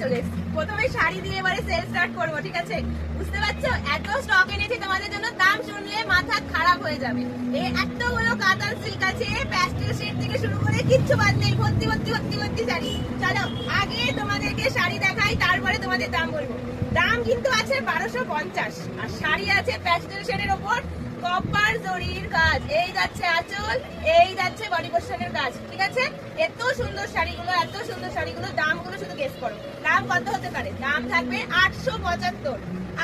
চলে এসেছি। প্রথমে শাড়ি দিয়ে এবারে সেল স্টার্ট করবো, ঠিক আছে? বুঝতে পারছো, এত স্টক এনেছি তোমাদের জন্য, দাম শুনলে মাথা খারাপ হয়ে যাবে। এতগুলো কাতান সিল্ক আছে, প্যাস্টেল শেড থেকে শুরু করে কিচ্ছু বাদ নেই, ভর্তি ভর্তি ভর্তি ভর্তি শাড়ি। চলো আগে তোমাদেরকে শাড়ি দেখাই, তারপরে তোমাদের দাম বলবো। দাম কিন্তু আছে 1250, আর শাড়ি আছে প্যাস্টেল শেডের ওপর কপার জরির কাজ। এই যাচ্ছে আঁচল, এই যাচ্ছে বডি পোর্শনের কাজ, ঠিক আছে? এত সুন্দর শাড়িগুলো, এত সুন্দর শাড়িগুলো, দামগুলো শুধু গেস করো। দাম কত হতে পারে? দাম থাকবে 875,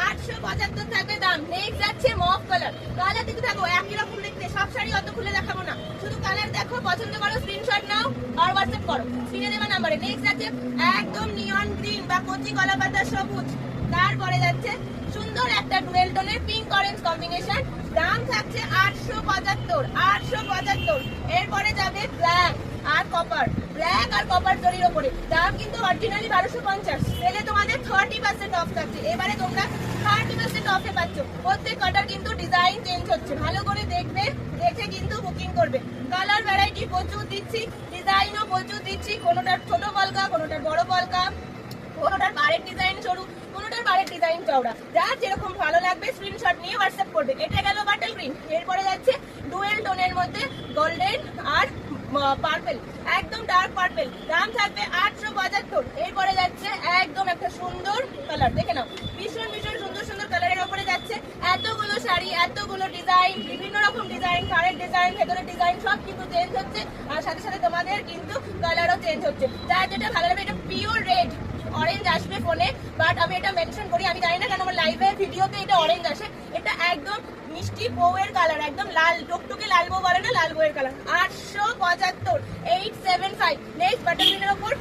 875 থাকবে দাম। নেক্সট যাচ্ছে মফ কালার। কালার দেখতে থাকো, একই রকম দেখতে। সব শাড়ি অত খুলে দেখাবো না, শুধু কালার দেখো, পছন্দ করো, স্ক্রিনশট নাও আর হোয়াটসঅ্যাপ করো স্ক্রিনে দেওয়া নাম্বারে। নেক্সট যাচ্ছে একদম নিয়ন গ্রিন বা কচি কলা পাতা সবুজ। তারপরে যাচ্ছে সুন্দর একটা ডুয়েল টোনের পিঙ্ক অরেঞ্জ কম্বিনেশন, দাম থাকছে 875, 875। এরপরে যাবে ব্ল্যাক আর কপার, ব্ল্যাক আর কপার জরির উপরে, দাম কিন্তু অরিজিনালি 1250, সেলে তোমাদের 30% অফ থাকছে। এবারে তোমরা 30% অফে পাচ্ছ। প্রত্যেক কটার কিন্তু ডিজাইন চেঞ্জ হচ্ছে, ভালো করে দেখবে, দেখে কিন্তু বুকিং করবে। কালার ভ্যারাইটি প্রচুর দিচ্ছি, ডিজাইনও প্রচুর দিচ্ছি, কোনোটার ছোট বলকা, কোনোটার বড় বলকা, কোনোটার বারের ডিজাইন সরু, কোনোটার বারের ডিজাইন চওড়া। যার যেরকম ভালো লাগবে স্ক্রিনশট নিয়ে হোয়াটসঅ্যাপ করবে। এটা গেল বাটল গ্রিন। এরপরে যাচ্ছে ডুয়েল টোনের মধ্যে গোল্ডেন আর পার্পল, একদম ডার্ক পার্পল, দাম থাকবে 875। এরপরে যাচ্ছে একদম একটা সুন্দর কালার, দেখে নাও, ভীষণ ভীষণ সুন্দর সুন্দর কালারের উপরে যাচ্ছে এতগুলো শাড়ি, এতগুলো ডিজাইন, বিভিন্ন রকম ডিজাইন, কারের ডিজাইন, ভেতরের ডিজাইন, সব কিন্তু চেঞ্জ হচ্ছে, আর সাথে সাথে তোমাদের কিন্তু কালারও চেঞ্জ হচ্ছে। যার যেটা ভালো লাগবে, এটা পিওর রেড, অরেঞ্জ আসবে ফোনে, বাট আমি এটা মেনশন করি, আমি জানি না কেন আমার লাইভে ভিডিওতে এটা অরেঞ্জ আসে। এটা একদম মিষ্টি বউয়ের কালার, একদম লাল, টুকটুকে লাল বউ বলে না, লাল বউয়ের কালার। 875, 875। নেক্সট বাটার গ্রিনের ওপর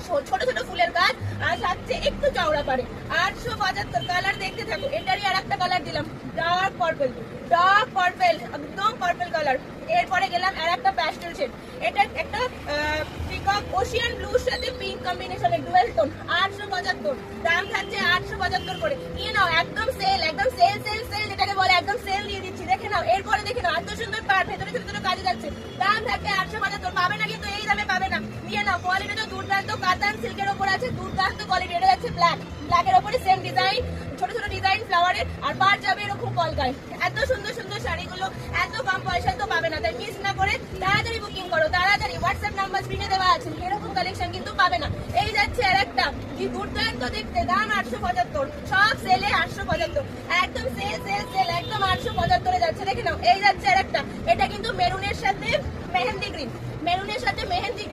ছোট ছোট ফুলের কাজ, আর সাথে একটু চওড়া পারে, 875। কালার দেখতে থাকো। এটারই আর একটা কালার দিলাম, ডার্ক পার্পল, ডার্ক পার্পল, একদম পার্পল কালার। এরপরে গেলাম আর একটা প্যাস্টেল শেড, এটা একটা পিকক ওশিয়ান ব্লুর সাথে পিঙ্ক কম্বিনেশনের ডুয়েল টোন, 875, দাম থাকছে 875 করে। নিয়ে নাও, একদম সেল, একদম সেল সেল সেল যেটাকে বলে, একদম সেল দিয়ে দিচ্ছি, দেখে নাও। এরপরে দেখে নাও, এত সুন্দর পার, ভেতরে ছোট ছোট কাজে যাচ্ছে, দাম থাকছে 875। পাবে না কিন্তু এই দামে পাবে না, নিয়ে নাও। কোয়ালিটি তো দুর্দান্ত, কাতান সিল্কের ওপর আছে, দুর্দান্ত কোয়ালিটি। এটা যাচ্ছে ব্ল্যাক, ব্ল্যাকের ওপরে সেম ডিজাইন, ছোট ছোট ডিজাইন ফ্লাওয়ারের, আর পার যাবে এরকম কলকায়। এত সুন্দর সুন্দর শাড়িগুলো এত কম পয়সায় তো পাবে না, তাই মিস না করে তাড়াতাড়ি বুকিং করো, তাড়াতাড়ি। হোয়াটসঅ্যাপ নাম্বার স্ক্রিনে দেওয়া আছে, এরকম কালেকশন কিন্তু পাবে না। এই যাচ্ছে আর একটা, কি দুর্দান্ত দেখতে, দাম 875, সব সেলে 875, একদম সেল সেল সেল, একদম 875 যাচ্ছে, দেখে নাও। এই যাচ্ছে আর একটা, এটা কিন্তু মেরুনের সাথে মেহেন্দি গ্রিন, মেরুনের সাথে মেহেন্দি